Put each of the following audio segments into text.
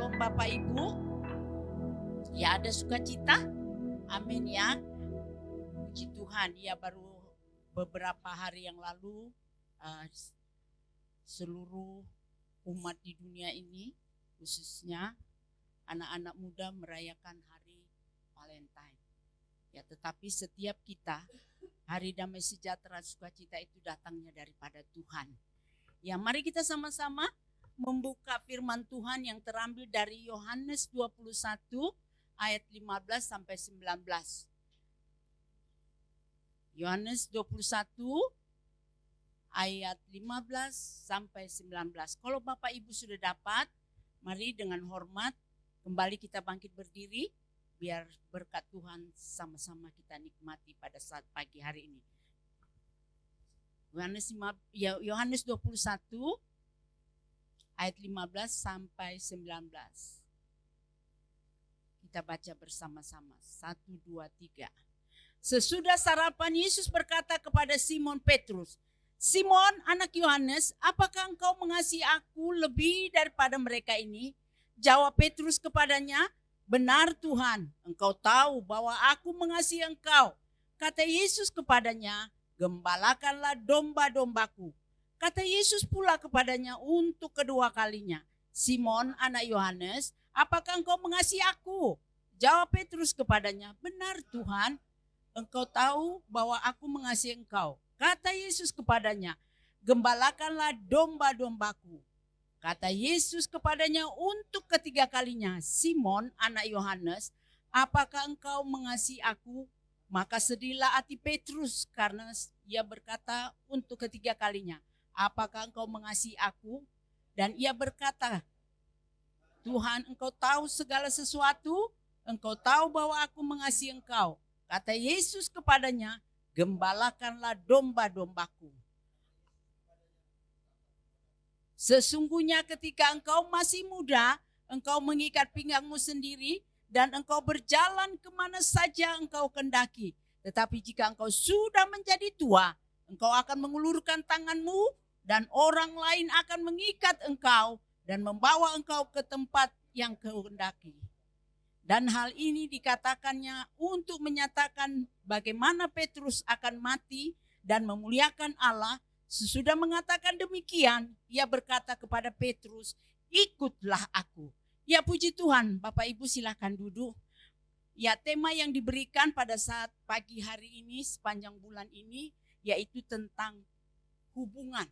Shalom Bapak Ibu. Ya, ada sukacita. Amin ya. Puji Tuhan, ya baru beberapa hari yang lalu seluruh umat di dunia ini, khususnya anak-anak muda merayakan hari Valentine. Ya, tetapi setiap kita, hari damai sejahtera sukacita itu datangnya daripada Tuhan. Ya, mari kita sama-sama membuka firman Tuhan yang terambil dari Yohanes 21 ayat 15 sampai 19. Yohanes 21 ayat 15 sampai 19. Kalau Bapak Ibu sudah dapat, mari dengan hormat kembali kita bangkit berdiri biar berkat Tuhan sama-sama kita nikmati pada saat pagi hari ini. Yohanes 21 ayat 15 sampai 19. Kita baca bersama-sama. 1, 2, 3. Sesudah sarapan, Yesus berkata kepada Simon Petrus, "Simon, anak Yohanes, apakah engkau mengasihi aku lebih daripada mereka ini?" Jawab Petrus kepadanya, "Benar Tuhan, engkau tahu bahwa aku mengasihi engkau." Kata Yesus kepadanya, "Gembalakanlah domba-dombaku." Kata Yesus pula kepadanya untuk kedua kalinya, "Simon, anak Yohanes, apakah engkau mengasihi aku?" Jawab Petrus kepadanya, "Benar Tuhan, engkau tahu bahwa aku mengasihi engkau." Kata Yesus kepadanya, "Gembalakanlah domba-dombaku." Kata Yesus kepadanya untuk ketiga kalinya, "Simon, anak Yohanes, apakah engkau mengasihi aku?" Maka sedihlah hati Petrus karena ia berkata untuk ketiga kalinya, "Apakah engkau mengasihi aku?" Dan ia berkata, "Tuhan, engkau tahu segala sesuatu, engkau tahu bahwa aku mengasihi engkau." Kata Yesus kepadanya, "Gembalakanlah domba-dombaku. Sesungguhnya ketika engkau masih muda, engkau mengikat pinggangmu sendiri dan engkau berjalan kemana saja engkau kendaki. Tetapi jika engkau sudah menjadi tua, engkau akan mengulurkan tanganmu dan orang lain akan mengikat engkau dan membawa engkau ke tempat yang kau hendaki." Dan hal ini dikatakannya untuk menyatakan bagaimana Petrus akan mati dan memuliakan Allah. Sesudah mengatakan demikian, ia berkata kepada Petrus, "Ikutlah aku." Ya, puji Tuhan. Bapak Ibu silakan duduk. Ya, tema yang diberikan pada saat pagi hari ini sepanjang bulan ini yaitu tentang hubungan.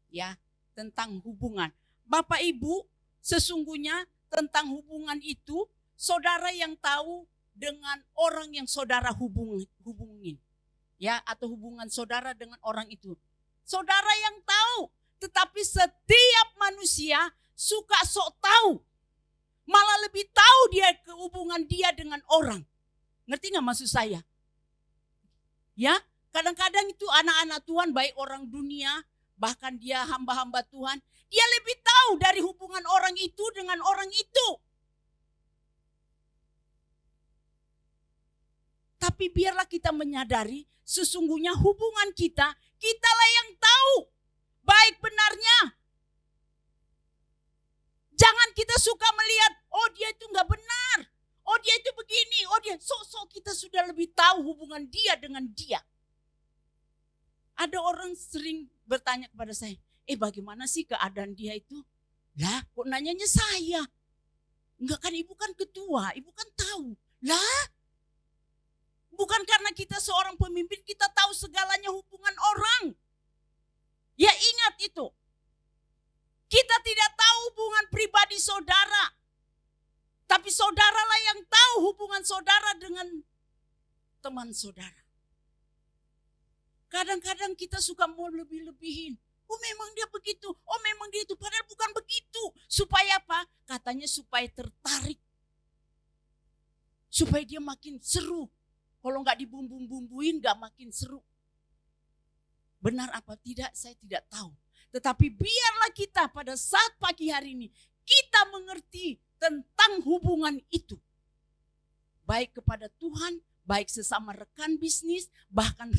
Ya, tentang hubungan. Bapak Ibu, sesungguhnya tentang hubungan itu saudara yang tahu dengan orang yang saudara hubungin. Ya, atau hubungan saudara dengan orang itu. Saudara yang tahu, tetapi setiap manusia suka sok tahu. Malah lebih tahu dia hubungan dia dengan orang. Ngerti gak maksud saya? Ya, kadang-kadang itu anak-anak Tuhan, baik orang dunia, bahkan dia hamba-hamba Tuhan, dia lebih tahu dari hubungan orang itu dengan orang itu. Tapi biarlah kita menyadari sesungguhnya hubungan kitalah yang tahu baik benarnya. Jangan kita suka melihat, oh dia itu gak benar, oh dia itu begini, oh dia, sok-sok kita sudah lebih tahu hubungan dia dengan dia. Ada orang sering bertanya kepada saya, bagaimana sih keadaan dia itu? Lah, kok nanyanya saya? Enggak kan, ibu kan ketua, ibu kan tahu. Lah, bukan karena kita seorang pemimpin kita tahu segalanya hubungan orang. Ya, ingat itu. Kita tidak tahu hubungan pribadi saudara. Tapi saudaralah yang tahu hubungan saudara dengan teman saudara. Kadang-kadang kita suka mau lebih-lebihin. Oh memang dia begitu, oh memang dia itu. Padahal bukan begitu. Supaya apa? Katanya supaya tertarik. Supaya dia makin seru. Kalau nggak dibumbu-bumbuin nggak makin seru. Benar apa tidak saya tidak tahu. Tetapi biarlah kita pada saat pagi hari ini kita mengerti tentang hubungan itu. Baik kepada Tuhan, baik sesama rekan bisnis, bahkan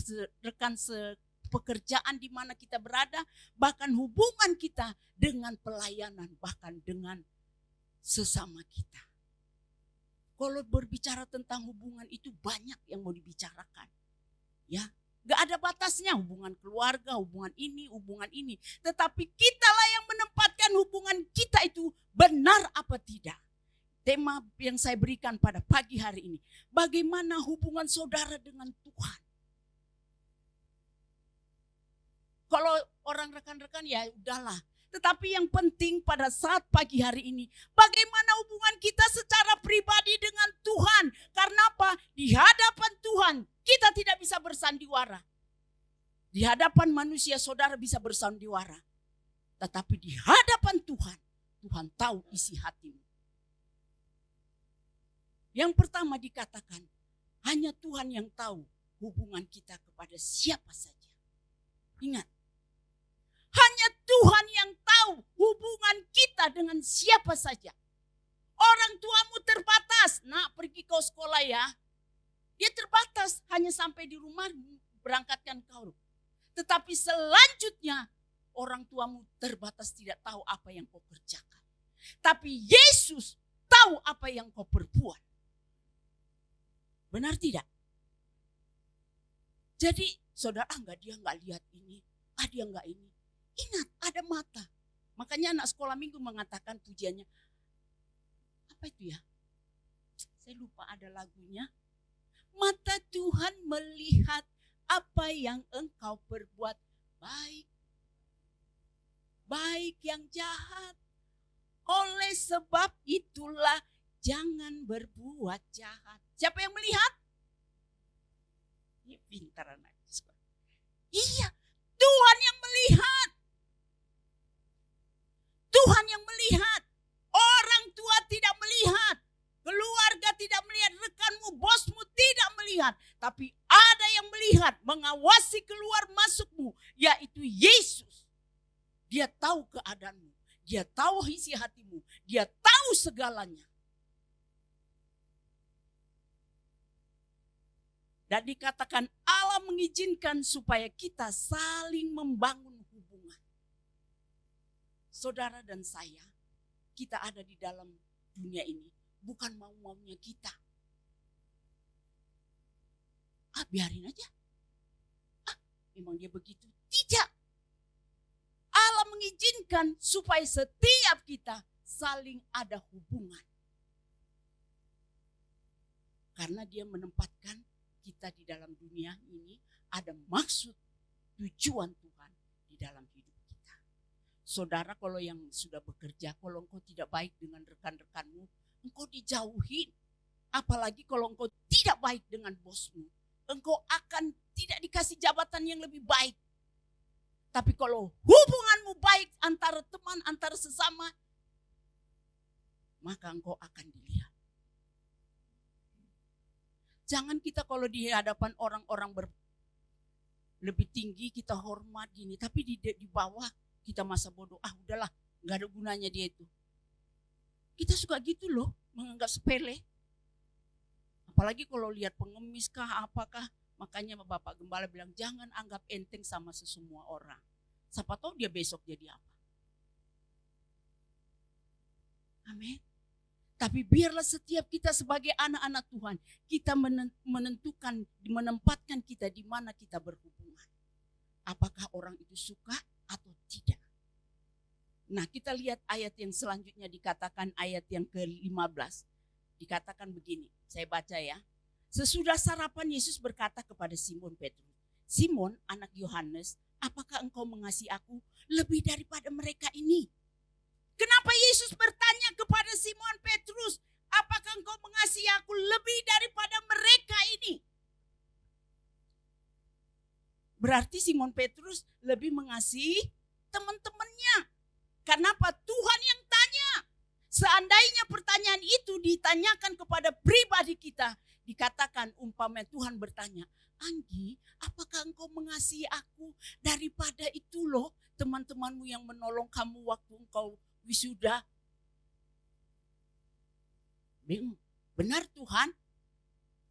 rekan pekerjaan di mana kita berada, bahkan hubungan kita dengan pelayanan, bahkan dengan sesama kita. Kalau berbicara tentang hubungan itu banyak yang mau dibicarakan. Ya, gak ada batasnya, hubungan keluarga, hubungan ini. Tetapi kitalah yang menempatkan hubungan kita itu benar apa tidak. Tema yang saya berikan pada pagi hari ini, bagaimana hubungan saudara dengan Tuhan. Kalau orang rekan-rekan ya udahlah. Tetapi yang penting pada saat pagi hari ini, bagaimana hubungan kita secara pribadi dengan Tuhan. Karena apa? Di hadapan Tuhan kita tidak bisa bersandiwara. Di hadapan manusia saudara bisa bersandiwara. Tetapi di hadapan Tuhan, Tuhan tahu isi hatimu. Yang pertama dikatakan, hanya Tuhan yang tahu hubungan kita kepada siapa saja. Ingat, hanya Tuhan yang tahu hubungan kita dengan siapa saja. Orang tuamu terbatas, nak pergi kau sekolah ya. Dia terbatas, hanya sampai di rumah berangkatkan kau. Tetapi selanjutnya orang tuamu terbatas tidak tahu apa yang kau kerjakan. Tapi Yesus tahu apa yang kau perbuat. Benar tidak? Jadi saudara, dia nggak lihat ini, dia nggak ini. Ingat, ada mata. Makanya anak sekolah minggu mengatakan pujiannya. Apa itu ya? Saya lupa ada lagunya. Mata Tuhan melihat apa yang engkau perbuat. Baik. Baik yang jahat. Oleh sebab itulah jangan berbuat jahat. Siapa yang melihat? Ini pintar anak sekolah. Iya, Tuhan yang melihat. Tuhan yang melihat. Orang tua tidak melihat. Keluarga tidak melihat. Rekanmu, bosmu tidak melihat. Tapi ada yang melihat. Mengawasi keluar masukmu. Yaitu Yesus. Dia tahu keadaanmu. Dia tahu isi hatimu. Dia tahu segalanya. Dan dikatakan Allah mengizinkan supaya kita saling membangun hubungan. Saudara dan saya, kita ada di dalam dunia ini bukan mau-maunya kita. Biarin aja. Memang dia begitu. Tidak. Allah mengizinkan supaya setiap kita saling ada hubungan. Karena dia menempatkan kita di dalam dunia ini ada maksud, tujuan Tuhan di dalam hidup kita. Saudara, kalau yang sudah bekerja, kalau engkau tidak baik dengan rekan-rekanmu, engkau dijauhin. Apalagi kalau engkau tidak baik dengan bosmu, engkau akan tidak dikasih jabatan yang lebih baik. Tapi kalau hubunganmu baik antara teman, antara sesama, maka engkau akan dilihat. Jangan kita kalau di hadapan orang-orang lebih tinggi kita hormat gini, tapi di bawah kita masa bodoh. Udahlah, nggak ada gunanya dia itu. Kita suka gitu loh, menganggap sepele. Apalagi kalau lihat pengemis kah, apakah. Makanya Bapak Gembala bilang jangan anggap enteng sama sesemua orang. Siapa tahu dia besok jadi apa. Amin. Tapi biarlah setiap kita sebagai anak-anak Tuhan, kita menentukan, menempatkan kita di mana kita berhubungan. Apakah orang itu suka atau tidak. Nah, kita lihat ayat yang selanjutnya dikatakan ayat yang ke-15. Dikatakan begini, saya baca ya. Sesudah sarapan Yesus berkata kepada Simon Petrus, Simon anak Yohanes, apakah engkau mengasihi aku lebih daripada mereka ini? Kenapa Yesus bertanya kepada Simon Petrus, apakah engkau mengasihi aku lebih daripada mereka ini? Berarti Simon Petrus lebih mengasihi teman-temannya. Kenapa? Tuhan yang tanya. Seandainya pertanyaan itu ditanyakan kepada pribadi kita, dikatakan umpamanya Tuhan bertanya, Anggi, apakah engkau mengasihi aku daripada itu loh teman-temanmu yang menolong kamu waktu engkau wisuda? Benar Tuhan?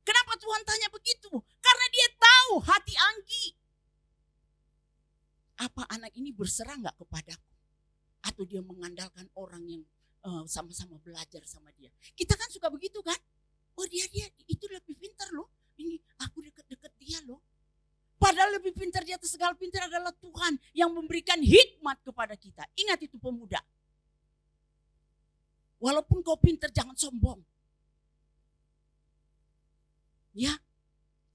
Kenapa Tuhan tanya begitu? Karena dia tahu hati Anggi. Apa anak ini berserah gak kepadaku? Atau dia mengandalkan orang yang sama-sama belajar sama dia. Kita kan suka begitu kan? Oh dia itu lebih pintar loh. Ini aku deket-deket dia loh. Padahal lebih pintar di atas segala pintar adalah Tuhan yang memberikan hikmat kepada kita. Ingat itu pemuda. Walaupun kau pintar jangan sombong. Ya,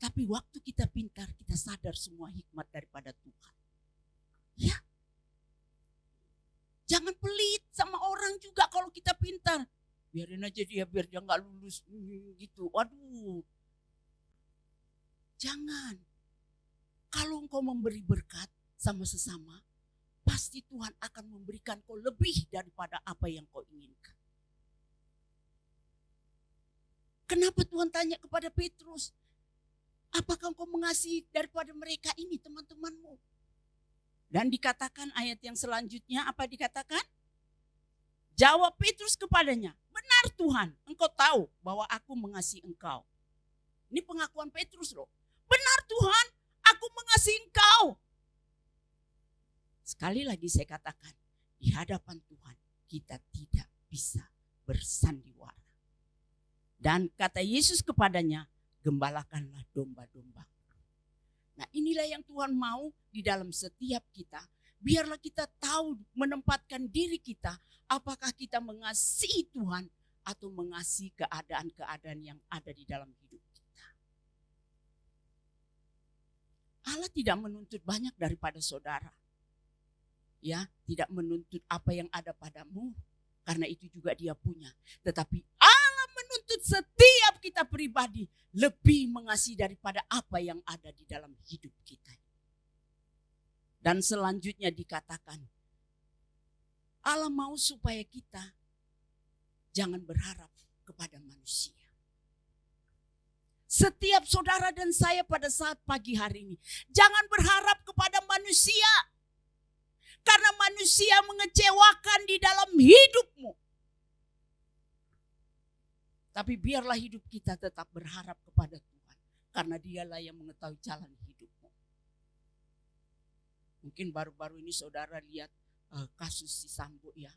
tapi waktu kita pintar kita sadar semua hikmat daripada Tuhan. Ya, jangan pelit sama orang juga kalau kita pintar. Biarin aja dia biar dia nggak lulus gitu. Waduh, jangan. Kalau engkau memberi berkat sama sesama, pasti Tuhan akan memberikan kau lebih daripada apa yang kau inginkan. Kenapa Tuhan tanya kepada Petrus, apakah engkau mengasihi daripada mereka ini teman-temanmu? Dan dikatakan ayat yang selanjutnya, apa dikatakan? Jawab Petrus kepadanya, benar Tuhan, engkau tahu bahwa aku mengasihi engkau. Ini pengakuan Petrus loh. Benar Tuhan, aku mengasihi engkau. Sekali lagi saya katakan, di hadapan Tuhan kita tidak bisa bersandiwara. Dan kata Yesus kepadanya, gembalakanlah domba-domba. Nah inilah yang Tuhan mau di dalam setiap kita. Biarlah kita tahu menempatkan diri kita. Apakah kita mengasihi Tuhan atau mengasihi keadaan-keadaan yang ada di dalam hidup kita. Allah tidak menuntut banyak daripada saudara. Ya, tidak menuntut apa yang ada padamu. Karena itu juga dia punya. Tetapi Allah menuntut setiap kita pribadi lebih mengasihi daripada apa yang ada di dalam hidup kita. Dan selanjutnya dikatakan, Allah mau supaya kita jangan berharap kepada manusia. Setiap saudara dan saya pada saat pagi hari ini, jangan berharap kepada manusia. Karena manusia mengecewakan di dalam hidupmu. Tapi biarlah hidup kita tetap berharap kepada Tuhan. Karena dialah yang mengetahui jalan hidupmu. Mungkin baru-baru ini saudara lihat kasus si Sambo ya.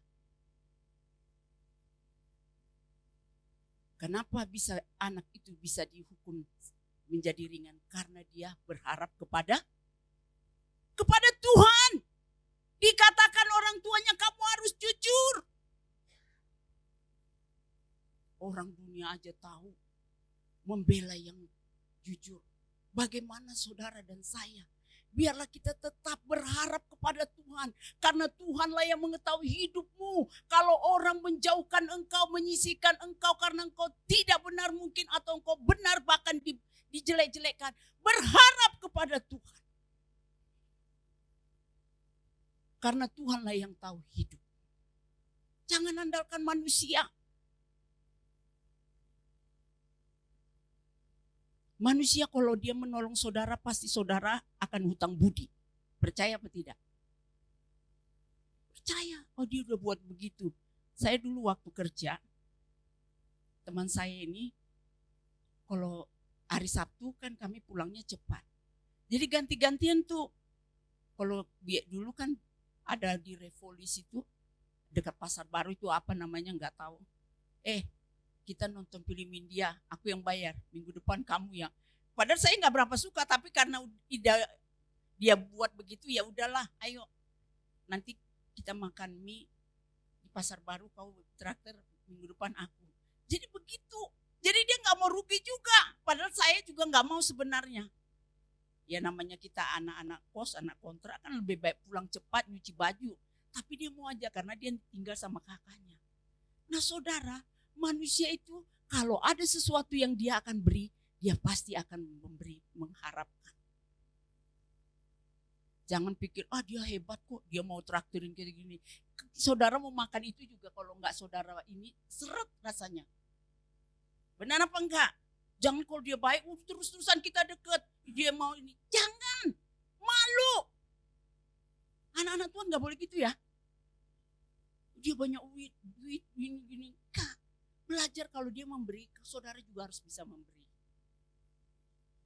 Kenapa anak itu bisa dihukum menjadi ringan? Karena dia berharap kepada Tuhan. Dikatakan orang tuanya kamu harus jujur. Orang dunia aja tahu membela yang jujur. Bagaimana saudara dan saya? Biarlah kita tetap berharap kepada Tuhan. Karena Tuhanlah yang mengetahui hidupmu. Kalau orang menjauhkan engkau, menyisihkan engkau karena engkau tidak benar mungkin. Atau engkau benar bahkan dijelek-jelekkan. Berharap kepada Tuhan. Karena Tuhanlah yang tahu hidup. Jangan andalkan manusia. Manusia kalau dia menolong saudara pasti saudara akan hutang budi. Percaya apa tidak? Percaya. Oh dia udah buat begitu. Saya dulu waktu kerja, teman saya ini kalau hari Sabtu kan kami pulangnya cepat. Jadi ganti-gantian tuh. Kalau dulu kan ada di Revolis itu dekat Pasar Baru itu apa namanya nggak tahu. Kita nonton film India, aku yang bayar. Minggu depan kamu yang. Padahal saya nggak berapa suka, tapi karena dia buat begitu ya udahlah. Ayo nanti kita makan mie di Pasar Baru, kau traktir minggu depan aku. Jadi begitu. Jadi dia nggak mau rugi juga. Padahal saya juga nggak mau sebenarnya. Ya namanya kita anak-anak kos, anak kontrak kan lebih baik pulang cepat nyuci baju. Tapi dia mau aja karena dia tinggal sama kakaknya. Nah saudara, manusia itu kalau ada sesuatu yang dia akan beri, dia pasti akan memberi, mengharapkan. Jangan pikir, dia hebat kok, dia mau traktirin kayak gini. Saudara mau makan itu juga kalau enggak saudara ini seret rasanya. Benar apa enggak? Jangan kalau dia baik, terus-terusan kita deket. Dia mau ini. Jangan. Malu. Anak-anak Tuhan gak boleh gitu ya. Dia banyak duit, gini. Kak, belajar kalau dia memberi, saudara juga harus bisa memberi.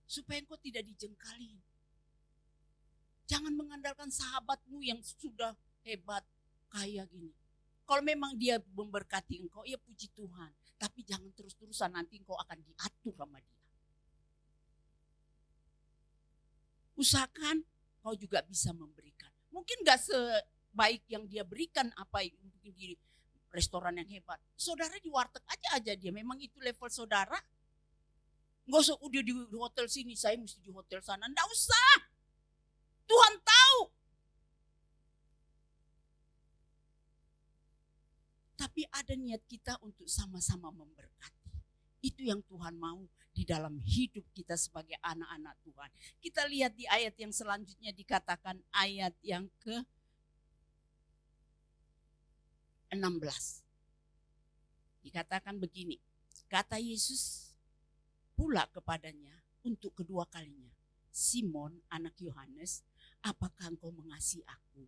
Supaya engkau tidak dijengkali. Jangan mengandalkan sahabatmu yang sudah hebat, kaya gini. Kalau memang dia memberkati engkau, ya puji Tuhan. Tapi jangan terus-terusan, nanti engkau akan diatur sama dia. Usahakan kau juga bisa memberikan. Mungkin gak sebaik yang dia berikan apa mungkin di restoran yang hebat. Saudara di warteg aja dia, memang itu level saudara. Nggak usah udah di hotel sini, saya mesti di hotel sana. Nggak usah. Tuhan tahu. Tapi ada niat kita untuk sama-sama memberkati. Itu yang Tuhan mau di dalam hidup kita sebagai anak-anak Tuhan. Kita lihat di ayat yang selanjutnya dikatakan ayat yang ke-16. Dikatakan begini, kata Yesus pula kepadanya untuk kedua kalinya, Simon anak Yohanes, apakah engkau mengasihi aku?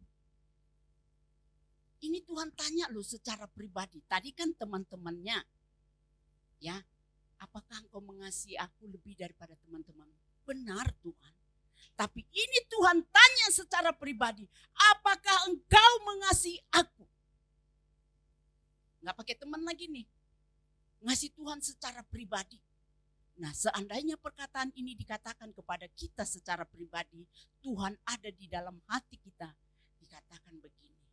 Ini Tuhan tanya loh secara pribadi. Tadi kan teman-temannya, ya, apakah engkau mengasihi aku lebih daripada teman-teman? Benar Tuhan. Tapi ini Tuhan tanya secara pribadi, apakah engkau mengasihi aku? Nggak pakai teman lagi nih, ngasih Tuhan secara pribadi. Nah, seandainya perkataan ini dikatakan kepada kita secara pribadi, Tuhan ada di dalam hati kita. Dikatakan begini,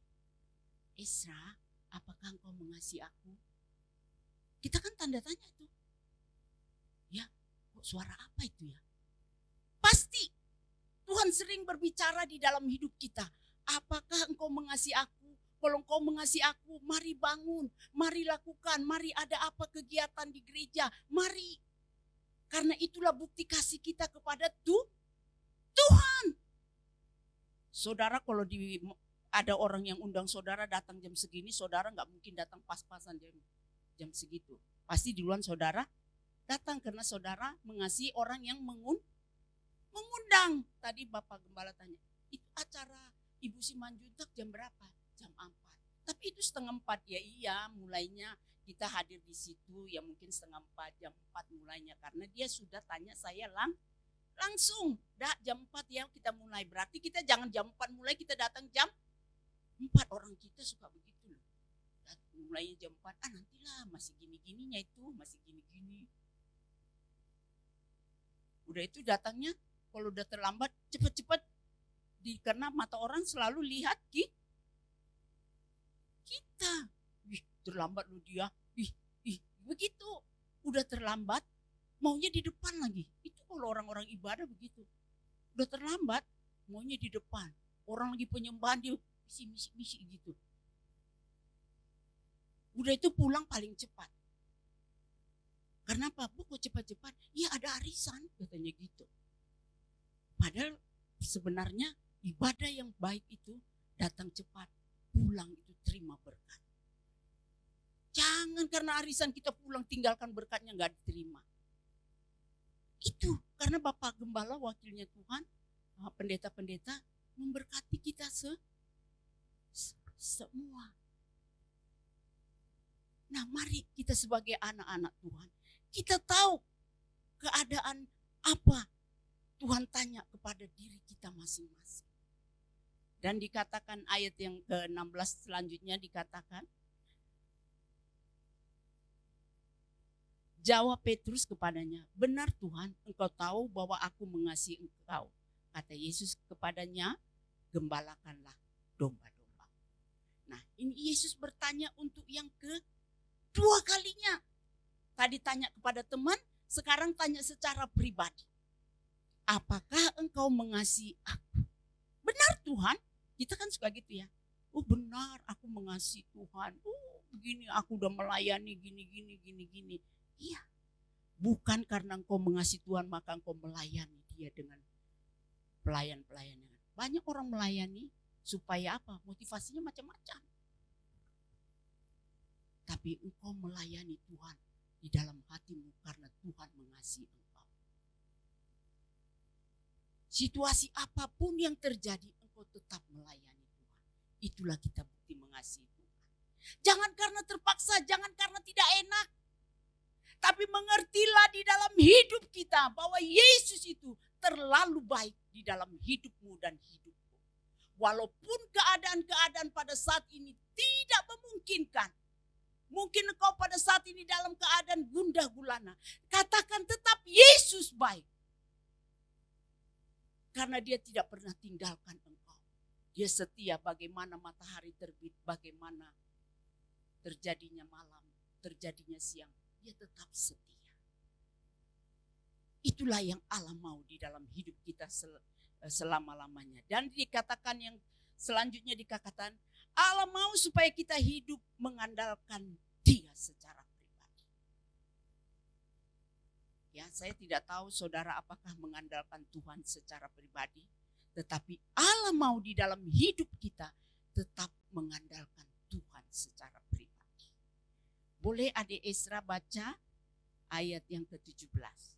Esra, apakah engkau mengasihi aku? Kita kan tanda tanya tuh. Ya, kok suara apa itu ya? Pasti Tuhan sering berbicara di dalam hidup kita. Apakah engkau mengasihi aku? Kalau engkau mengasihi aku, mari bangun, mari lakukan, mari ada apa kegiatan di gereja, mari. Karena itulah bukti kasih kita kepada Tuhan. Saudara, kalau ada orang yang undang saudara datang jam segini, saudara nggak mungkin datang pas-pasan jam segitu. Pasti duluan saudara datang karena saudara mengasihi orang yang mengundang. Tadi Bapak Gembala tanya, itu acara Ibu Simanjuntak jam berapa? Jam 4. Tapi itu setengah 4 ya, iya mulainya. Kita hadir di situ ya mungkin setengah 4, jam 4 mulainya. Karena dia sudah tanya saya langsung. Jam 4 ya kita mulai. Berarti kita jangan jam 4 mulai, kita datang jam 4. Orang kita suka begitu loh. Mulainya jam 4, nantilah masih gini-gininya itu, masih gini-gini. Udah itu datangnya, kalau udah terlambat cepat-cepat. Karena mata orang selalu lihat kita. Terlambat lu dia, begitu, udah terlambat, maunya di depan lagi. Itu kalau orang-orang ibadah begitu, udah terlambat, maunya di depan. Orang lagi penyembahan dia misi gitu. Udah itu pulang paling cepat. Karena apa? Bu kok cepat-cepat? Ya ada arisan, katanya gitu. Padahal sebenarnya ibadah yang baik itu datang cepat, pulang itu terima berkat. Jangan karena arisan kita pulang tinggalkan berkatnya gak diterima. Itu karena Bapak Gembala wakilnya Tuhan, pendeta-pendeta memberkati kita semua. Nah mari kita sebagai anak-anak Tuhan, kita tahu keadaan apa Tuhan tanya kepada diri kita masing-masing. Dan dikatakan ayat yang ke-16 selanjutnya dikatakan, jawab Petrus kepadanya, benar Tuhan, engkau tahu bahwa aku mengasihi engkau. Kata Yesus kepadanya, gembalakanlah domba-domba. Nah ini Yesus bertanya untuk yang kedua kalinya. Tadi tanya kepada teman, sekarang tanya secara pribadi. Apakah engkau mengasihi aku? Benar Tuhan, kita kan suka gitu ya. Oh benar, aku mengasihi Tuhan. Oh begini, aku udah melayani gini. Iya, bukan karena engkau mengasihi Tuhan maka engkau melayani dia dengan pelayan-pelayannya. Banyak orang melayani supaya apa? Motivasinya macam-macam. Tapi engkau melayani Tuhan di dalam hatimu karena Tuhan mengasihi engkau. Situasi apapun yang terjadi, engkau tetap melayani Tuhan. Itulah kita bukti mengasihi Tuhan. Jangan karena terpaksa, jangan karena tidak enak. Tapi mengertilah di dalam hidup kita bahwa Yesus itu terlalu baik di dalam hidupmu dan hidupku. Walaupun keadaan-keadaan pada saat ini tidak memungkinkan. Mungkin engkau pada saat ini dalam keadaan gundah gulana. Katakan tetap Yesus baik. Karena dia tidak pernah tinggalkan engkau. Dia setia bagaimana matahari terbit, bagaimana terjadinya malam, terjadinya siang. Dia tetap setia. Itulah yang Allah mau di dalam hidup kita selama-lamanya. Dan dikatakan yang selanjutnya dikatakan, Allah mau supaya kita hidup mengandalkan Dia secara pribadi. Ya, saya tidak tahu saudara apakah mengandalkan Tuhan secara pribadi, tetapi Allah mau di dalam hidup kita tetap mengandalkan Tuhan secara pribadi. Boleh adik Esra baca ayat yang ke-17.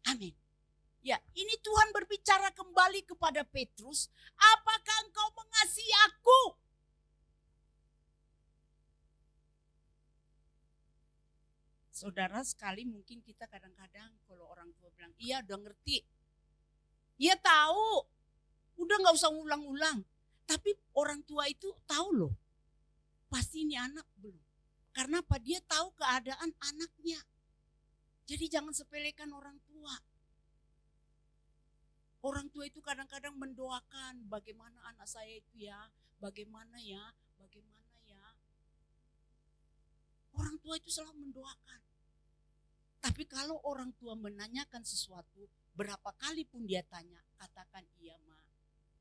Amin. Ya, ini Tuhan berbicara kembali kepada Petrus. Apakah engkau mengasihi aku? Saudara sekali mungkin kita kadang-kadang kalau orang tua bilang, iya udah ngerti. Iya tahu. Udah gak usah ulang-ulang. Tapi orang tua itu tahu loh. Pasti ini anak belum. Karena apa? Dia tahu keadaan anaknya. Jadi jangan sepelekan orang tua. Orang tua itu kadang-kadang mendoakan bagaimana anak saya itu ya, bagaimana ya. Orang tua itu selalu mendoakan. Tapi kalau orang tua menanyakan sesuatu, berapa kali pun dia tanya, katakan iya ma,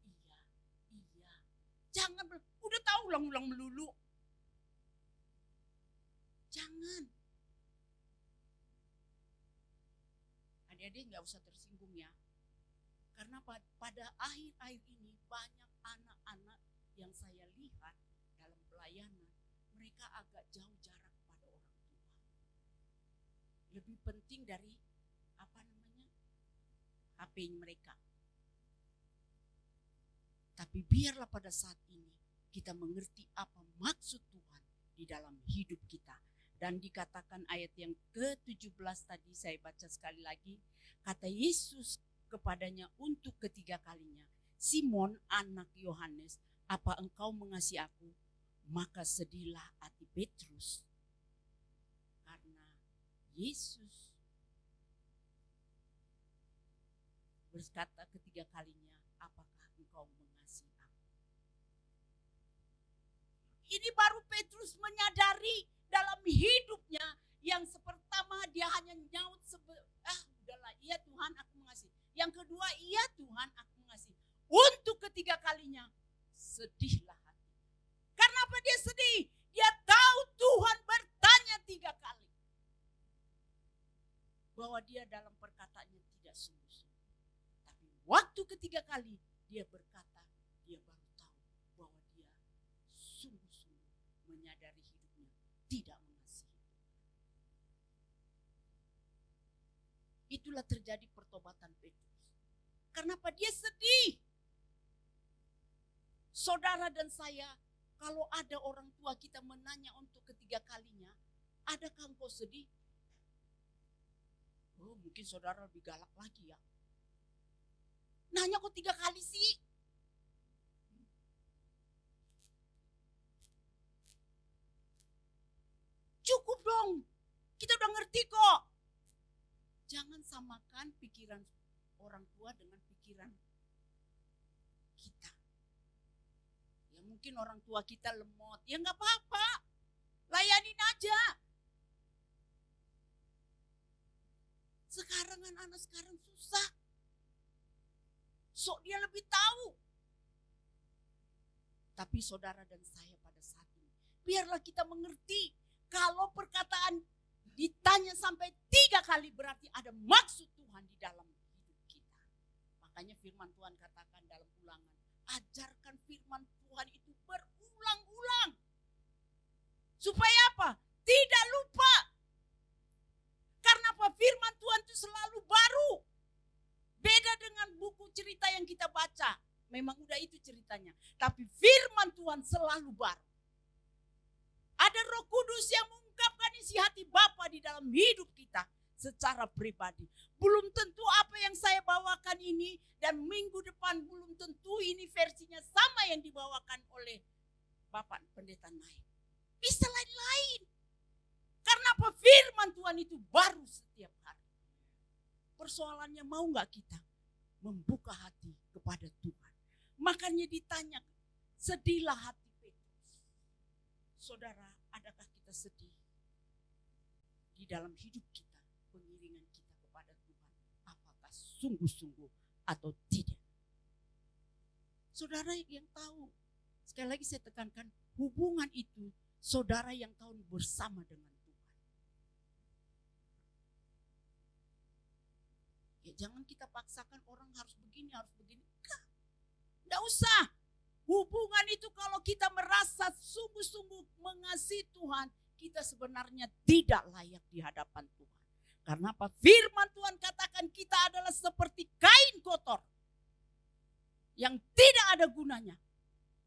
iya. Jangan, udah tahu ulang-ulang melulu. Jangan. Adik-adik gak usah tersinggung ya. Karena pada akhir-akhir ini banyak anak-anak yang saya lihat dalam pelayanan, mereka agak jauh jarak pada orang tua. Lebih penting dari HP mereka. Tapi biarlah pada saat ini kita mengerti apa maksud Tuhan di dalam hidup kita. Dan dikatakan ayat yang ke-17 tadi saya baca sekali lagi. Kata Yesus kepadanya untuk ketiga kalinya, Simon anak Yohanes, apa engkau mengasihi aku? Maka sedihlah hati Petrus. Karena Yesus berkata ketiga kalinya, apakah engkau mengasihi aku? Ini baru Petrus menyadari dalam hidupnya yang pertama dia hanya nyaut udahlah, iya Tuhan aku mengasihi. Yang kedua, iya Tuhan aku mengasihi. Untuk ketiga kalinya, sedihlah hati. Karena apa dia sedih? Dia tahu Tuhan bertanya 3 kali. Bahwa dia dalam perkataannya tidak sungguh-sungguh. Tapi waktu ketiga kali dia berkata, dia baru tahu bahwa dia sungguh-sungguh menyadari hidupnya tidak mengasihi. Itulah terjadi pertobatan Petrus. Kenapa dia sedih? Saudara dan saya, kalau ada orang tua kita menanya untuk ketiga kalinya, adakah engkau sedih? Oh, mungkin saudara lebih galak lagi ya. Nanya kok 3 kali sih? Cukup dong, kita udah ngerti kok. Jangan samakan pikiran orang tua dengan pikiran kita. Ya mungkin orang tua kita lemot, ya gak apa-apa. Layanin aja. Sekarang anak-anak sekarang susah. Sok dia lebih tahu. Tapi saudara dan saya pada saat ini, biarlah kita mengerti kalau perkataan ditanya sampai 3 kali berarti ada maksud Tuhan di dalam hidup kita. Makanya firman Tuhan katakan dalam Ulangan, ajarkan firman Tuhan itu berulang-ulang. Supaya apa? Tidak lupa. Karena apa? Firman Tuhan itu selalu baru. Beda dengan buku cerita yang kita baca. Memang udah itu ceritanya. Tapi firman Tuhan selalu baru. Ada Roh Kudus yang mengungkapkan isi hati Bapa di dalam hidup kita secara pribadi. Belum tentu apa yang saya bawakan ini dan minggu depan belum tentu ini versinya sama yang dibawakan oleh Bapak Pendeta Naik. Bisa lain-lain. Karena apa? Firman Tuhan itu baru setiap hari. Persoalannya mau gak kita membuka hati kepada Tuhan. Makanya ditanya, sedihlah hati Petrus. Saudara, adakah kita sedih di dalam hidup kita, pengiringan kita kepada Tuhan? Apakah sungguh-sungguh atau tidak? Saudara yang tahu, sekali lagi saya tekankan, hubungan itu saudara yang tahu bersama dengan Tuhan. Ya jangan kita paksakan orang harus begini, harus begini. Enggak usah. Hubungan itu kalau kita merasa sungguh-sungguh mengasihi Tuhan, kita sebenarnya tidak layak di hadapan Tuhan. Karena apa? Firman Tuhan katakan kita adalah seperti kain kotor yang tidak ada gunanya.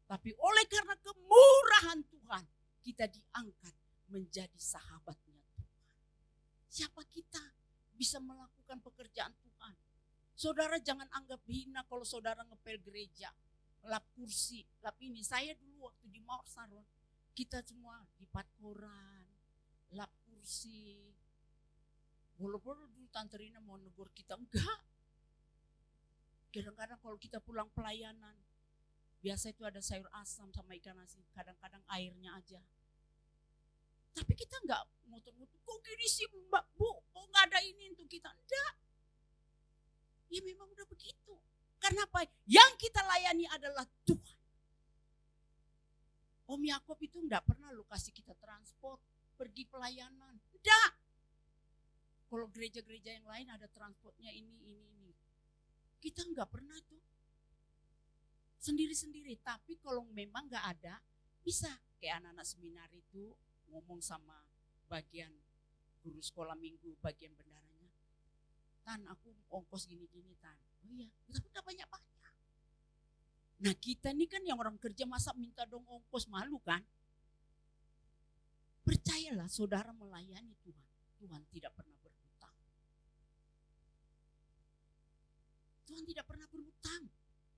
Tapi oleh karena kemurahan Tuhan, kita diangkat menjadi sahabatnya Tuhan. Siapa kita bisa melakukan pekerjaan Tuhan? Saudara jangan anggap hina kalau saudara ngepel gereja, lap kursi, lap ini. Saya dulu waktu di Mawar Saron, kita semua lipat koran, lap kursi. Bolo-bolo dulu Tante Rina mau negur kita, enggak. Kadang-kadang kalau kita pulang pelayanan, biasa itu ada sayur asam sama ikan asin, kadang-kadang airnya aja. Tapi kita enggak muter-muter, kok gini sih Mbak Bu, kok enggak ada ini untuk kita? Enggak. Ya memang udah begitu. Karena apa? Yang kita layani adalah Tuhan. Om Yakob itu enggak pernah lo kasih kita transport, pergi pelayanan. Enggak. Kalau gereja-gereja yang lain ada transportnya ini. Kita enggak pernah tuh. Sendiri-sendiri. Tapi kalau memang enggak ada, bisa. Kayak anak-anak seminar itu ngomong sama bagian guru sekolah minggu, bagian bendaranya. Tan, aku ongkos gini-gini Tan. Oh iya, tapi enggak banyak-banyak. Nah kita ini kan yang orang kerja masa minta dong ongkos, malu kan? Percayalah saudara melayani Tuhan. Tuhan tidak pernah berhutang. Tuhan tidak pernah berhutang.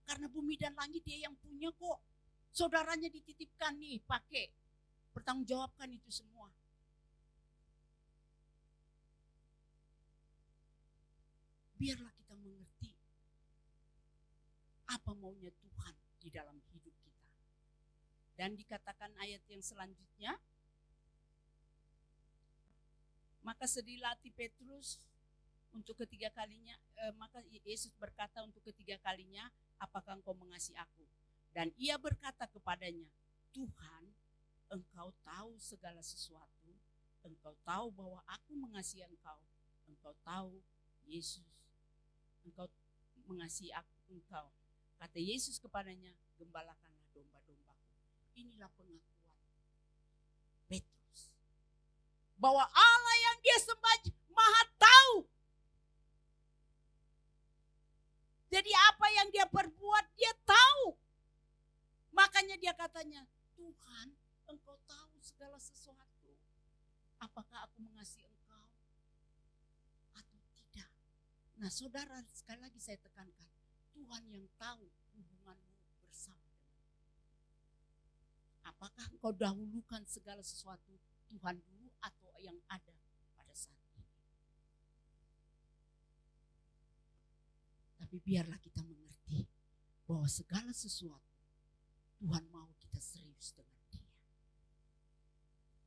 Karena bumi dan langit dia yang punya kok. Saudaranya dititipkan nih, pakai. Bertanggungjawabkan itu semua. Biarlah kita mengerti apa maunya Tuhan di dalam hidup kita. Dan dikatakan ayat yang selanjutnya, maka sedihlah hati Petrus untuk ketiga kalinya, maka Yesus berkata untuk ketiga kalinya, apakah engkau mengasihi aku? Dan ia berkata kepadanya, Tuhan, engkau tahu segala sesuatu, engkau tahu bahwa aku mengasihi engkau tahu Yesus, engkau mengasihi engkau. Kata Yesus kepadanya, gembalakanlah domba-dombaku. Inilah pengakuan Petrus. Bahwa Allah yang dia sembah maha tahu. Jadi apa yang dia perbuat dia tahu. Makanya dia katanya, Tuhan engkau tahu segala sesuatu. Apakah aku mengasihi engkau atau tidak? Nah saudara, sekali lagi saya tekankan, Tuhan yang tahu hubunganmu bersama dengan. Apakah engkau dahulukan segala sesuatu Tuhan dulu atau yang ada pada saat ini? Tapi biarlah kita mengerti bahwa segala sesuatu Tuhan mau kita serius dengan Dia.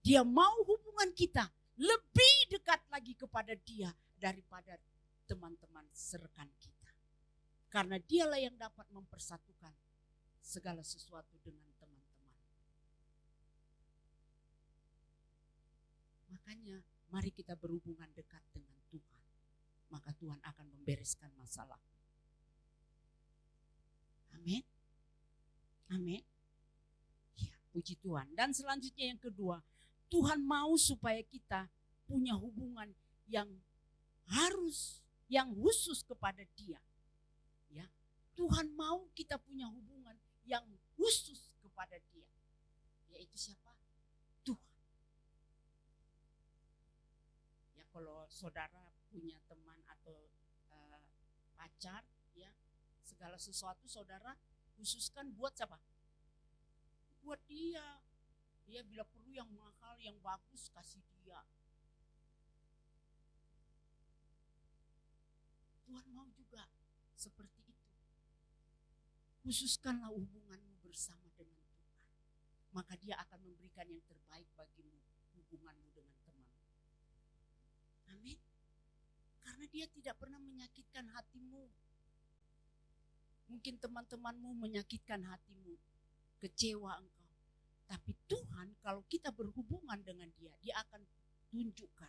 Dia mau hubungan kita lebih dekat lagi kepada Dia daripada teman-teman serekan kita. Karena Dialah yang dapat mempersatukan segala sesuatu dengan teman-teman. Makanya mari kita berhubungan dekat dengan Tuhan. Maka Tuhan akan membereskan masalah. Amin. Amin. Ya, puji Tuhan. Dan selanjutnya yang kedua, Tuhan mau supaya kita punya hubungan yang khusus kepada Dia. Ya, Tuhan mau kita punya hubungan yang khusus kepada Dia. Yaitu siapa? Tuhan. Ya, kalau saudara punya teman atau pacar, ya, segala sesuatu saudara khususkan buat siapa? Buat dia. Dia bila perlu yang mahal, yang bagus, kasih dia. Tuhan mau juga seperti itu. Khususkanlah hubunganmu bersama dengan Tuhan. Maka Dia akan memberikan yang terbaik bagimu, hubunganmu dengan teman. Amin. Karena Dia tidak pernah menyakitkan hatimu. Mungkin teman-temanmu menyakitkan hatimu, kecewa engkau. Tapi Tuhan kalau kita berhubungan dengan Dia, Dia akan tunjukkan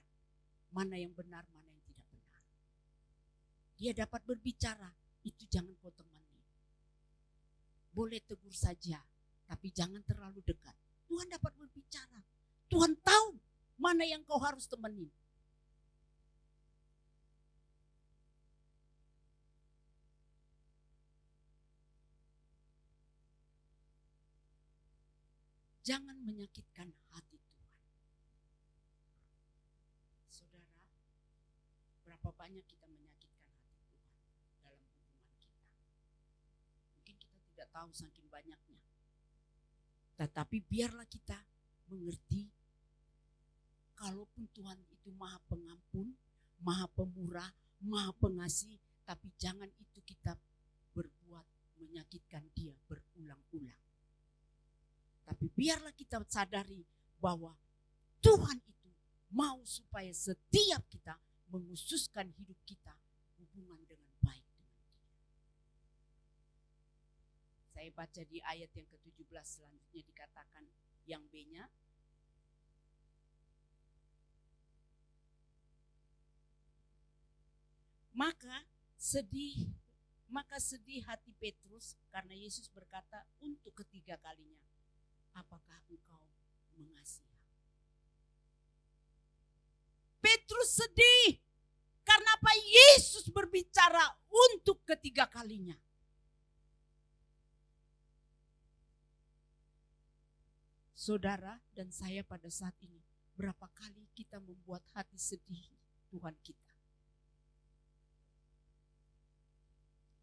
mana yang benar, mana yang tidak benar. Dia dapat berbicara, itu jangan kau temani. Boleh tegur saja, tapi jangan terlalu dekat. Tuhan dapat berbicara. Tuhan tahu mana yang kau harus temani. Jangan menyakitkan hati Tuhan. Saudara, berapa banyak kita menyakitkan hati Tuhan dalam hubungan kita. Mungkin kita tidak tahu saking banyaknya. Tetapi biarlah kita mengerti, kalaupun Tuhan itu Maha Pengampun, Maha Pemurah, Maha Pengasih, tapi jangan itu kita berbuat menyakitkan Dia berulang-ulang. Tapi biarlah kita sadari bahwa Tuhan itu mau supaya setiap kita menghususkan hidup kita hubungan dengan baik dengan Dia. Saya baca di ayat yang ke-17 selanjutnya dikatakan yang B-nya. Maka sedih hati Petrus karena Yesus berkata untuk ketiga kalinya, apakah engkau mengasihi? Petrus sedih karena apa? Yesus berbicara untuk ketiga kalinya. Saudara dan saya pada saat ini, berapa kali kita membuat hati sedih Tuhan kita?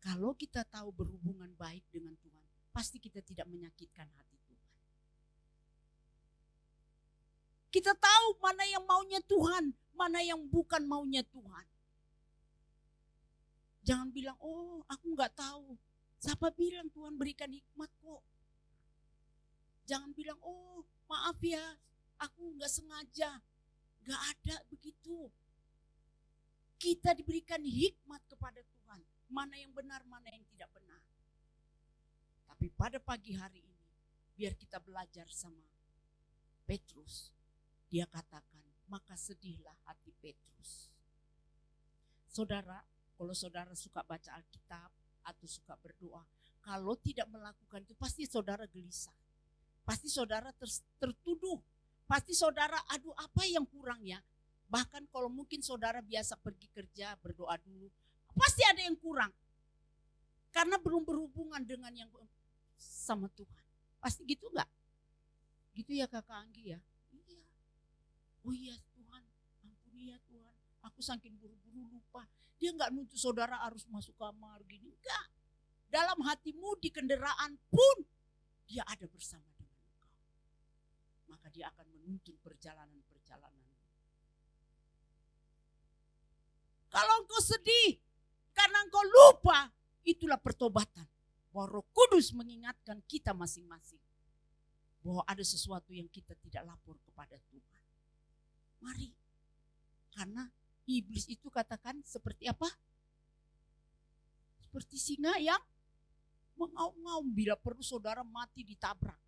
Kalau kita tahu berhubungan baik dengan Tuhan, pasti kita tidak menyakitkan hati Tuhan. Kita tahu mana yang maunya Tuhan, mana yang bukan maunya Tuhan. Jangan bilang, oh aku gak tahu. Siapa bilang Tuhan berikan hikmat kok. Jangan bilang, oh maaf ya, aku gak sengaja. Gak ada begitu. Kita diberikan hikmat kepada Tuhan. Mana yang benar, mana yang tidak benar. Tapi pada pagi hari ini, biar kita belajar sama Petrus. Dia katakan, maka sedihlah hati Petrus. Saudara, kalau saudara suka baca Alkitab atau suka berdoa, kalau tidak melakukan itu pasti saudara gelisah. Pasti saudara tertuduh. Pasti saudara, aduh apa yang kurang ya. Bahkan kalau mungkin saudara biasa pergi kerja, berdoa dulu, pasti ada yang kurang. Karena belum berhubungan dengan yang sama Tuhan. Pasti gitu enggak? Gitu ya Kakak Anggi ya? Iya. Oh iya Tuhan, ampuni ya Tuhan. Aku saking buru-buru lupa. Dia enggak nuntut saudara harus masuk kamar gini. Enggak. Dalam hatimu di kendaraan pun Dia ada bersama dengan engkau. Maka Dia akan menuntun perjalanan-perjalanan. Kalau engkau sedih karena engkau lupa, itulah pertobatan. Bahwa Roh Kudus mengingatkan kita masing-masing bahwa ada sesuatu yang kita tidak lapor kepada Tuhan. Mari. Karena iblis itu katakan seperti apa? Seperti singa yang mengaum-ngaum, bila perlu saudara mati ditabrak.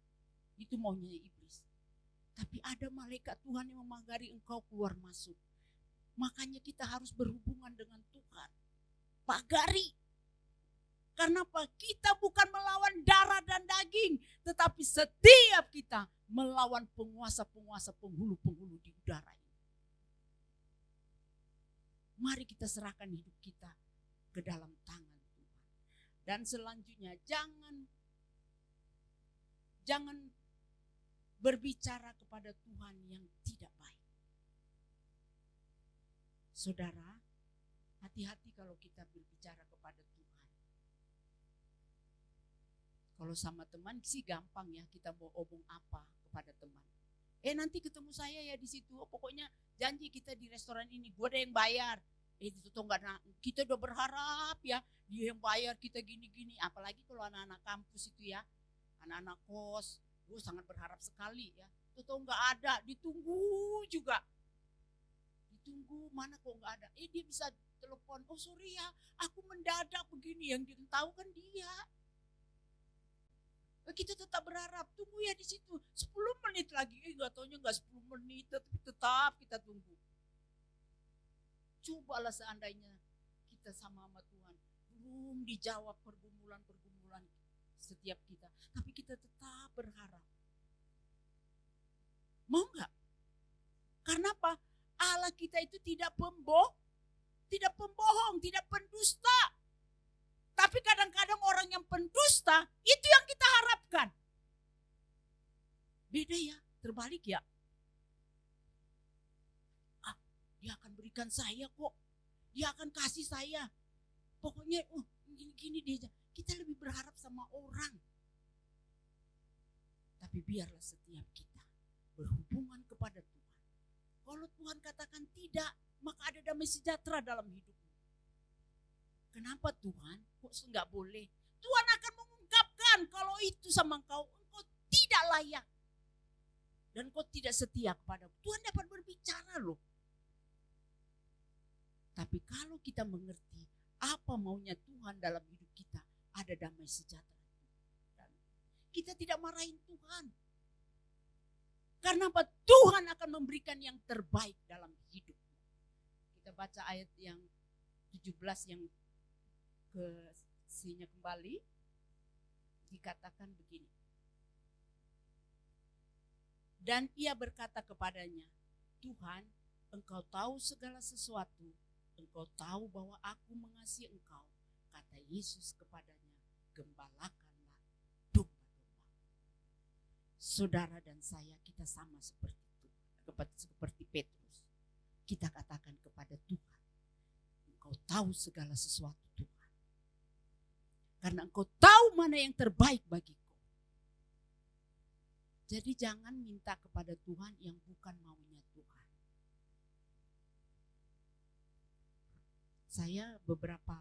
Itu maunya iblis. Tapi ada malaikat Tuhan yang memagari engkau keluar masuk. Makanya kita harus berhubungan dengan Tuhan. Pagari. Karena apa? Kita bukan melawan darah dan daging, tetapi setiap kita melawan penguasa-penguasa, penghulu-penghulu di udara ini. Mari kita serahkan hidup kita ke dalam tangan Tuhan. Dan selanjutnya jangan berbicara kepada Tuhan yang tidak baik. Saudara, hati-hati kalau kita berbicara kepada Tuhan. Kalau sama teman sih gampang ya, kita mau omong apa kepada teman. Nanti ketemu saya ya di situ. Pokoknya janji kita di restoran ini, gue ada yang bayar. Itu tuh enggak, kita udah berharap ya dia yang bayar kita gini-gini. Apalagi kalau anak-anak kampus itu ya, anak-anak kos, gue sangat berharap sekali ya. Itu tuh enggak ada, ditunggu juga. Ditunggu, mana kok enggak ada. Dia bisa telepon, oh sorry ya, aku mendadak begini. Yang dia tahu kan dia. Kita tetap berharap, tunggu ya di situ 10 menit lagi. Enggak taunya enggak 10 menit, tapi tetap kita tunggu. Cobalah seandainya kita sama Tuhan, belum dijawab pergumulan-pergumulan setiap kita, tapi kita tetap berharap. Mau enggak? Karena apa? Allah kita itu tidak pembohong, tidak pendusta. Tapi kadang-kadang orang yang pendusta, itu yang kita harapkan. Beda ya, terbalik ya. Dia akan berikan saya kok. Dia akan kasih saya. Pokoknya gini-gini dia. Kita lebih berharap sama orang. Tapi biarlah setiap kita berhubungan kepada Tuhan. Kalau Tuhan katakan tidak, maka ada damai sejahtera dalam hidupmu. Kenapa Tuhan? Kok enggak boleh? Tuhan akan mengungkapkan kalau itu sama engkau tidak layak. Dan kau tidak setia kepada Tuhan, dapat berbicara loh. Tapi kalau kita mengerti apa maunya Tuhan dalam hidup kita, ada damai sejahtera. Dan kita tidak marahin Tuhan. Karena apa? Tuhan akan memberikan yang terbaik dalam hidup. Kita baca ayat yang 17 yang ke sini kembali, dikatakan begini. Dan ia berkata kepadanya, Tuhan, engkau tahu segala sesuatu, engkau tahu bahwa aku mengasihi engkau. Kata Yesus kepadanya, gembalakanlah domba-domba. Saudara dan saya, kita sama seperti itu, seperti Petrus. Kita katakan kepada Tuhan, engkau tahu segala sesuatu Tuhan. Karena engkau tahu mana yang terbaik bagiku. Jadi jangan minta kepada Tuhan yang bukan maunya Tuhan. Saya beberapa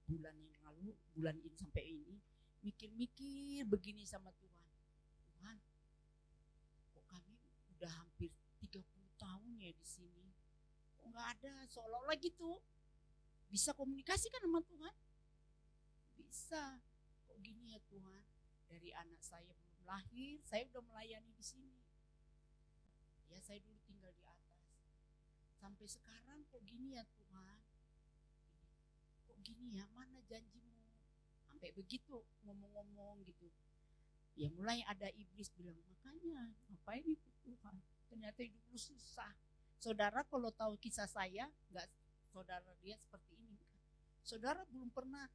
bulan yang lalu, bulan ini sampai ini, mikir-mikir begini sama Tuhan. Tuhan, kok kami udah hampir 30 tahun ya di sini. Kok nggak ada, seolah-olah gitu. Bisa komunikasi kan sama Tuhan? Bisa. Kok gini ya Tuhan? Dari anak saya belum lahir, saya udah melayani di sini. Ya saya dulu tinggal di atas. Sampai sekarang kok gini ya Tuhan? Kok gini ya? Mana janjimu? Sampai begitu ngomong-ngomong gitu. Ya mulai ada iblis bilang, makanya ngapain ikut Tuhan? Ternyata hidup lu susah. Saudara kalau tahu kisah saya, enggak, saudara lihat seperti ini. Saudara belum pernah.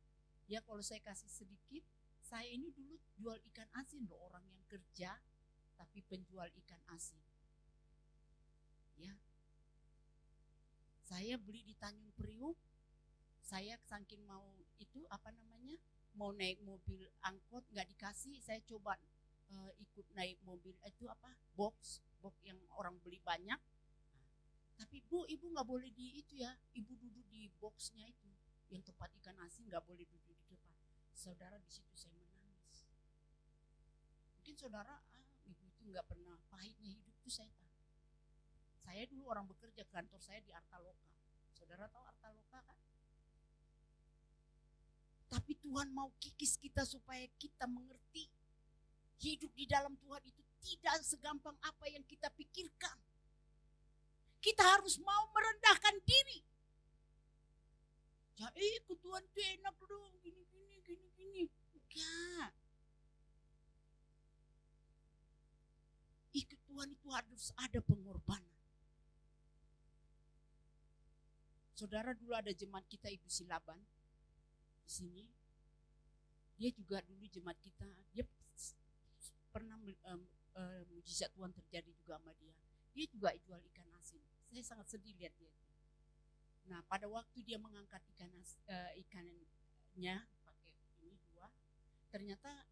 Ya kalau saya kasih sedikit, saya ini dulu jual ikan asin loh, orang yang kerja tapi penjual ikan asin. Ya. Saya beli di Tanjung Priuk. Saya saking mau mau naik mobil angkot nggak dikasih, saya coba ikut naik mobil box yang orang beli banyak. Tapi Bu, ibu nggak boleh di itu ya, ibu duduk di boxnya itu. Yang tempat ikan asin nggak boleh duduk di depan. Saudara, di situ saya menangis. Mungkin saudara, ibu itu nggak pernah, pahitnya hidup itu saya tahu. Saya dulu orang bekerja, kantor saya di Artaloka. Saudara tahu Artaloka kan? Tapi Tuhan mau kikis kita supaya kita mengerti hidup di dalam Tuhan itu tidak segampang apa yang kita pikirkan. Kita harus mau merendahkan diri. Ya ikut Tuhan itu enak dong, gini. Enggak. Ikut Tuhan itu harus ada pengorbanan. Saudara, dulu ada jemaat kita Ibu Silaban di sini. Dia juga dulu jemaat kita. Dia pernah mujizat Tuhan terjadi juga sama dia. Dia juga jual ikan asin. Saya sangat sedih lihat dia. Nah, pada waktu dia mengangkat ikannya pakai ini 2, ternyata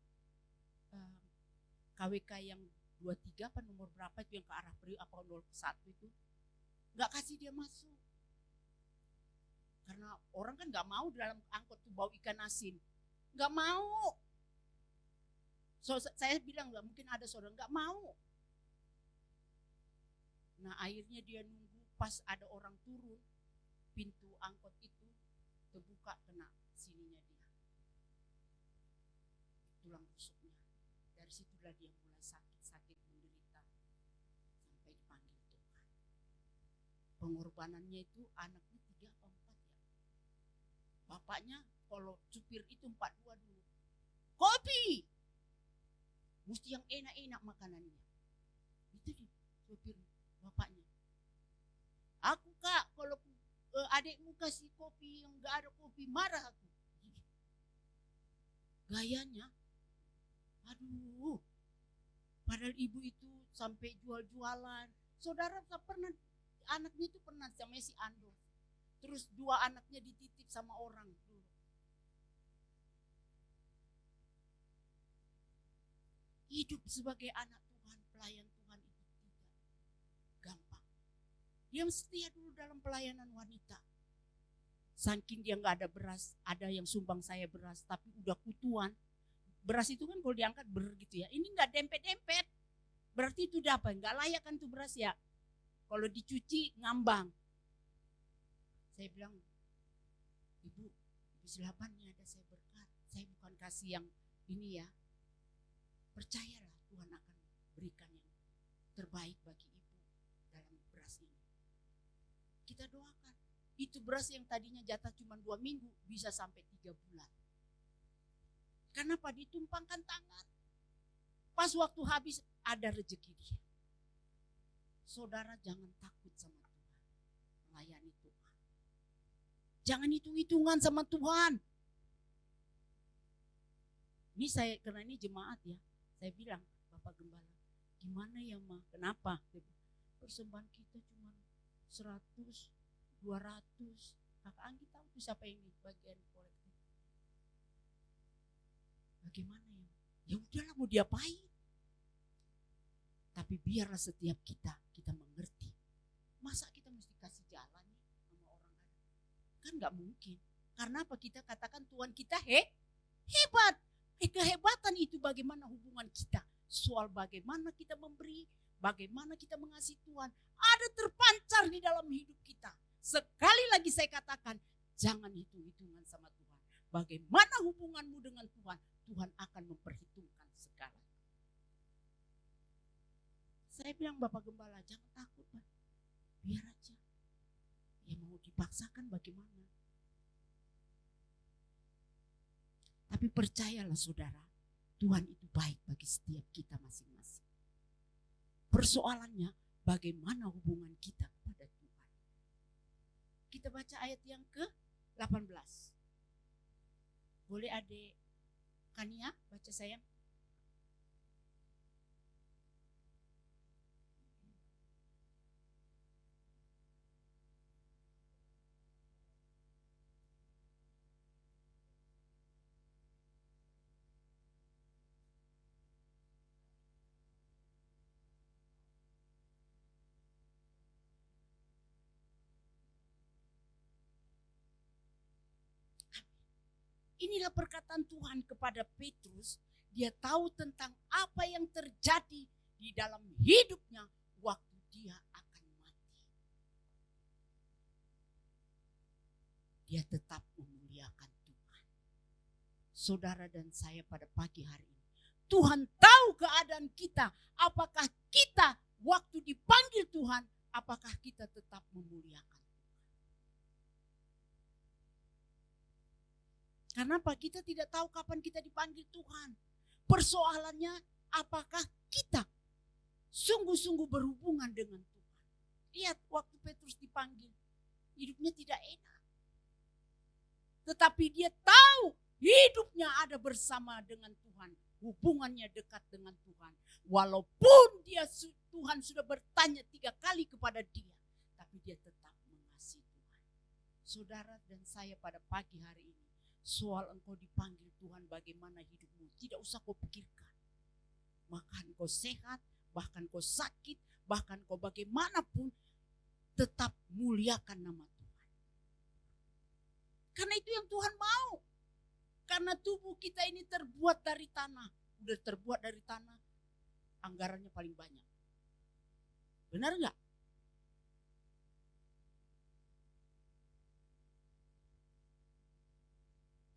KWK yang 23 apa nomor berapa itu yang ke arah Priok apa 01 itu nggak kasih dia masuk. Karena orang kan nggak mau dalam angkot tuh bau ikan asin, nggak mau. So, saya bilang nggak mungkin ada saudara nggak mau. Nah akhirnya dia nunggu pas ada orang turun, pintu angkot itu terbuka kena sininya dia, tulang rusuknya. Dari situlah dia mulai sakit menderita sampai dipanggil Tuhan. Pengorbanannya itu anaknya 3 atau 4 ya. Bapaknya kalau supir itu 42 dulu. Kopi. Mesti yang enak-enak makanannya. Itu dia supir bapaknya. Aku Kak, kalau adikmu kasih kopi yang enggak ada kopi, marah aku. Gayanya. Aduh. Padahal ibu itu sampai jual-jualan. Saudara pernah, anaknya itu pernah sama si Ando. Terus 2 anaknya dititip sama orang dulu. Hidup sebagai anak Tuhan, pelayan Tuhan itu tidak gampang. Dia setia dulu dalam pelayanan wanita. Saking dia nggak ada beras, ada yang sumbang saya beras, tapi udah kutuan. Beras itu kan kalau diangkat gitu ya. Ini nggak dempet-dempet. Berarti itu udah apa? Nggak layak kan tuh beras ya. Kalau dicuci ngambang. Saya bilang, Ibu Silaban nih ada saya berkat. Saya bukan kasih yang ini ya. Percayalah Tuhan akan berikan yang terbaik bagi ibu dalam beras ini. Kita doakan. Itu beras yang tadinya jatah cuma 2 minggu bisa sampai 3 bulan. Kenapa? Ditumpangkan tangan. Pas waktu habis ada rezeki dia. Saudara jangan takut sama Tuhan. Melayani Tuhan. Jangan hitung-hitungan sama Tuhan. Ini saya, karena ini jemaat ya. Saya bilang, Bapak Gembala, gimana ya Ma? Kenapa? Persembahan kita cuma 100, 200. Kakak Anggi tahu tuh siapa yang di bagian kolektif. Bagaimana ya? Ya udahlah mau diapain. Tapi biarlah setiap kita mengerti. Masa kita mesti kasih jalan nih sama orang lain? Kan gak mungkin. Karena apa? Kita katakan Tuhan kita hebat. Kehebatan itu bagaimana hubungan kita. Soal bagaimana kita memberi, bagaimana kita mengasihi Tuhan. Ada terpancar di dalam hidup kita. Sekali lagi saya katakan, jangan hitung-hitungan sama Tuhan. Bagaimana hubunganmu dengan Tuhan, Tuhan akan memperhitungkan segala. Saya bilang Bapak Gembala, jangan takut Pak. Biar aja. Ya mau dipaksakan bagaimana. Tapi percayalah saudara, Tuhan itu baik bagi setiap kita masing-masing. Persoalannya bagaimana hubungan kita kepada Tuhan. Kita baca ayat yang ke-18. Boleh adik Kania baca sayang? Inilah perkataan Tuhan kepada Petrus. Dia tahu tentang apa yang terjadi di dalam hidupnya waktu dia akan mati. Dia tetap memuliakan Tuhan. Saudara dan saya pada pagi hari ini. Tuhan tahu keadaan kita. Apakah kita waktu dipanggil Tuhan, apakah kita tetap memuliakan? Karena apa? Kita tidak tahu kapan kita dipanggil Tuhan. Persoalannya, apakah kita sungguh-sungguh berhubungan dengan Tuhan? Lihat waktu Petrus dipanggil, hidupnya tidak enak. Tetapi dia tahu hidupnya ada bersama dengan Tuhan. Hubungannya dekat dengan Tuhan. Walaupun Tuhan sudah bertanya 3 kali kepada dia. Tapi dia tetap mengasihi Tuhan. Saudara dan saya pada pagi hari ini. Soal engkau dipanggil Tuhan bagaimana hidupmu. Tidak usah kau pikirkan. Makan kau sehat, bahkan kau sakit, bahkan kau bagaimanapun. Tetap muliakan nama Tuhan. Karena itu yang Tuhan mau. Karena tubuh kita ini terbuat dari tanah. Udah terbuat dari tanah, anggarannya paling banyak. Benar enggak?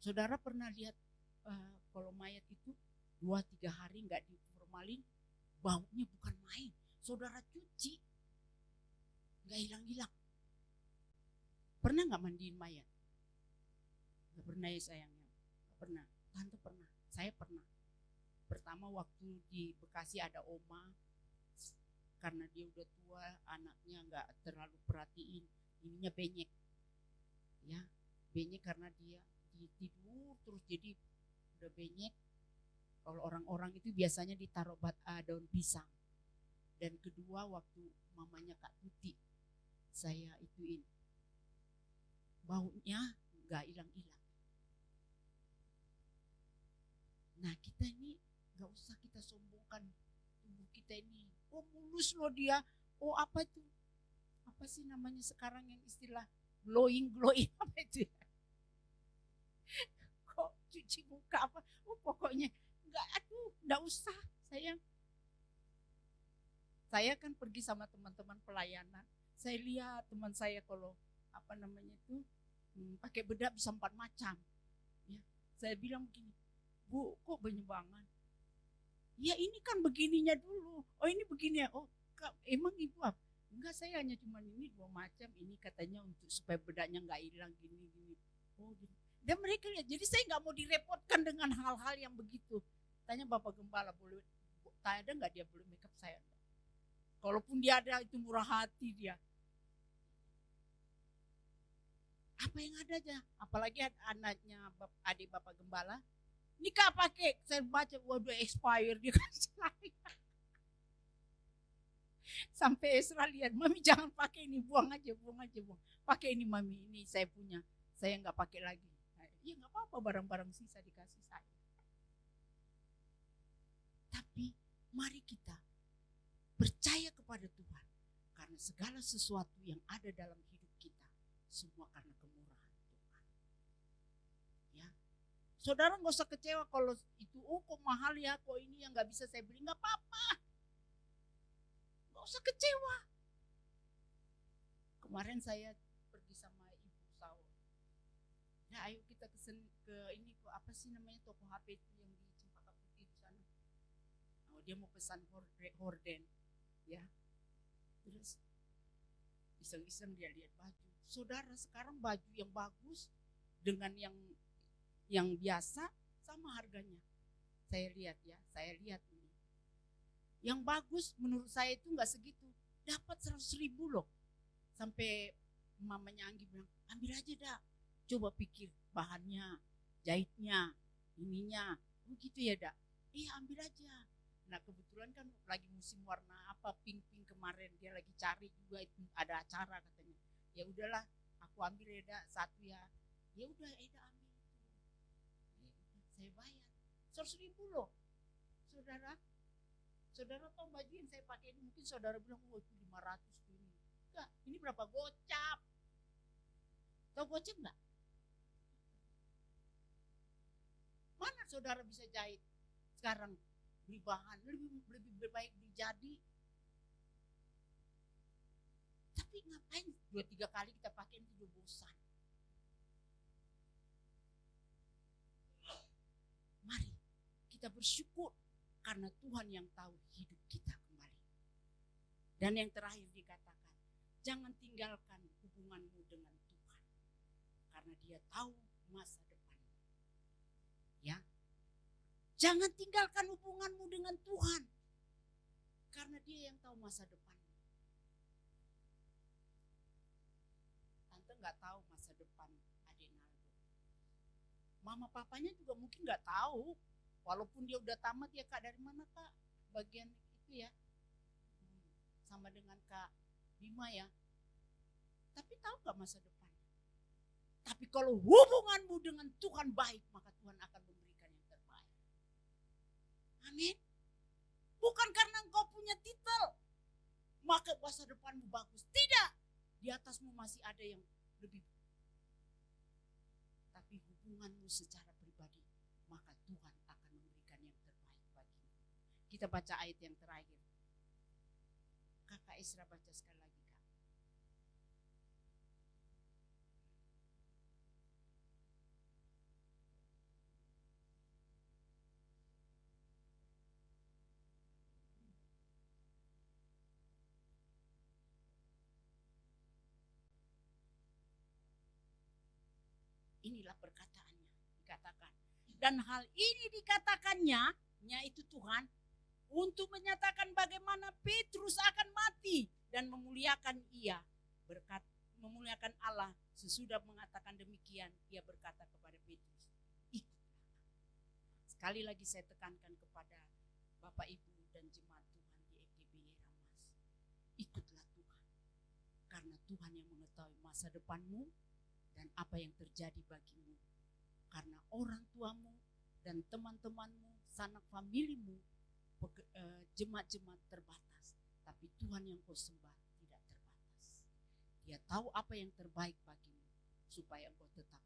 Saudara pernah lihat kalau mayat itu 2-3 hari enggak diformalin, baunya bukan main. Saudara cuci, enggak hilang-hilang. Pernah enggak mandiin mayat? Gak pernah ya sayangnya, gak pernah. Tante pernah, saya pernah. Pertama waktu di Bekasi ada oma, karena dia udah tua, anaknya gak terlalu perhatiin, ininya benyek. Ya, benyek karena dia tidur terus jadi udah benyek. Kalau orang-orang itu biasanya ditaruh daun pisang. Dan kedua waktu mamanya Kak Tuti, saya ituin, baunya gak hilang-hilang. Nah kita ini gak usah kita sombongkan tubuh kita ini. Oh mulus loh dia. Oh apa itu? Apa sih namanya sekarang yang istilah glowing apa itu ya? Kok cuci muka apa? Oh pokoknya gak usah sayang. Saya kan pergi sama teman-teman pelayanan. Saya lihat teman saya kalau apa namanya itu pakai bedak bisa 4 macam. Ya, saya bilang begini. Bu, kok banyak? Ya ini kan begininya dulu. Oh ini begini ya. Oh emang ibu apa? Enggak, saya hanya cuma ini 2 macam. Ini katanya untuk supaya bedaknya nggak hilang gini. Oh gini. Dan mereka lihat. Jadi saya nggak mau direpotkan dengan hal-hal yang begitu. Tanya Bapak Gembala, boleh ada nggak dia boleh make up saya? Kalaupun dia ada itu murah hati dia. Apa yang ada aja. Apalagi anaknya adik Bapak Gembala. Ini Kak pakai, saya baca, waduh expire dia kasih lagi. Sampai Esra lihat, Mami jangan pakai ini, buang aja. Pakai ini Mami, ini saya punya, saya nggak pakai lagi. Iya nggak apa-apa, barang-barang sisa dikasih saya. Tapi mari kita percaya kepada Tuhan, karena segala sesuatu yang ada dalam hidup kita, semua karena kemurahan Tuhan. Ya. Saudara nggak usah kecewa kalau itu, oh kok mahal ya, kok ini yang nggak bisa saya beli, nggak apa-apa, nggak usah kecewa. Kemarin saya pergi sama Ibu Saul, ya ayo kita ke ini ke apa sih namanya toko HP itu yang di Cempaka Putih di sana. Oh dia mau pesan horden, ya. Terus iseng-iseng dia lihat baju. Saudara sekarang baju yang bagus dengan yang biasa sama harganya. Saya lihat ini. Yang bagus menurut saya itu nggak segitu. Dapat 100.000 loh. Sampai mamanya Anggi bilang, ambil aja dah. Coba pikir bahannya, jahitnya, ininya. Oh gitu ya dah. Iya ambil aja. Nah kebetulan kan lagi musim warna apa pink-pink kemarin. Dia lagi cari juga itu ada acara katanya. Ya udahlah aku ambil ya dah satu ya. Ya udah Eda ambil. Saya bayar 100.000 loh. Saudara tahu baju yang saya pakai ini, mungkin saudara bilang oh itu 500 ini. Enggak, ini berapa gocap. Tahu gocap enggak? Mana saudara bisa jahit sekarang? Beli bahan lebih baik beli jadi. Tapi ngapain 2-3 kali kita pakai itu udah bosan. Mari kita bersyukur karena Tuhan yang tahu hidup kita kembali. Dan yang terakhir dikatakan, jangan tinggalkan hubunganmu dengan Tuhan. Karena dia tahu masa depan. Jangan tinggalkan hubunganmu dengan Tuhan. Karena Dia yang tahu masa depanmu. Tante nggak tahu masa depan adik Naldo. Mama papanya juga mungkin nggak tahu. Walaupun dia udah tamat ya Kak, dari mana Kak? Bagian itu ya. Sama dengan Kak Bima ya. Tapi tahu gak masa depannya? Tapi kalau hubunganmu dengan Tuhan baik, maka Tuhan akan memberikan yang terbaik. Amin. Bukan karena engkau punya titel, maka masa depanmu bagus. Tidak. Di atasmu masih ada yang lebih. Tapi hubunganmu secara pribadi, maka Tuhan akan memberikan yang terbaik bagimu. Kita baca ayat yang terakhir. Kakak Isra baca sekali lagi Kak. Inilah perkataannya, dikatakan. Dan hal ini dikatakannya, yaitu Tuhan, untuk menyatakan bagaimana Petrus akan mati dan memuliakan ia. Memuliakan Allah. Sesudah mengatakan demikian, ia berkata kepada Petrus, ikutlah. Sekali lagi saya tekankan kepada Bapak Ibu dan jemaat Tuhan di FGB Ramas. Ikutlah Tuhan. Karena Tuhan yang mengetahui masa depanmu dan apa yang terjadi bagimu. Karena orang tuamu dan teman-temanmu, sanak familimu, jemaat-jemaat terbatas. Tapi Tuhan yang kau sembah tidak terbatas. Dia tahu apa yang terbaik bagimu supaya engkau tetap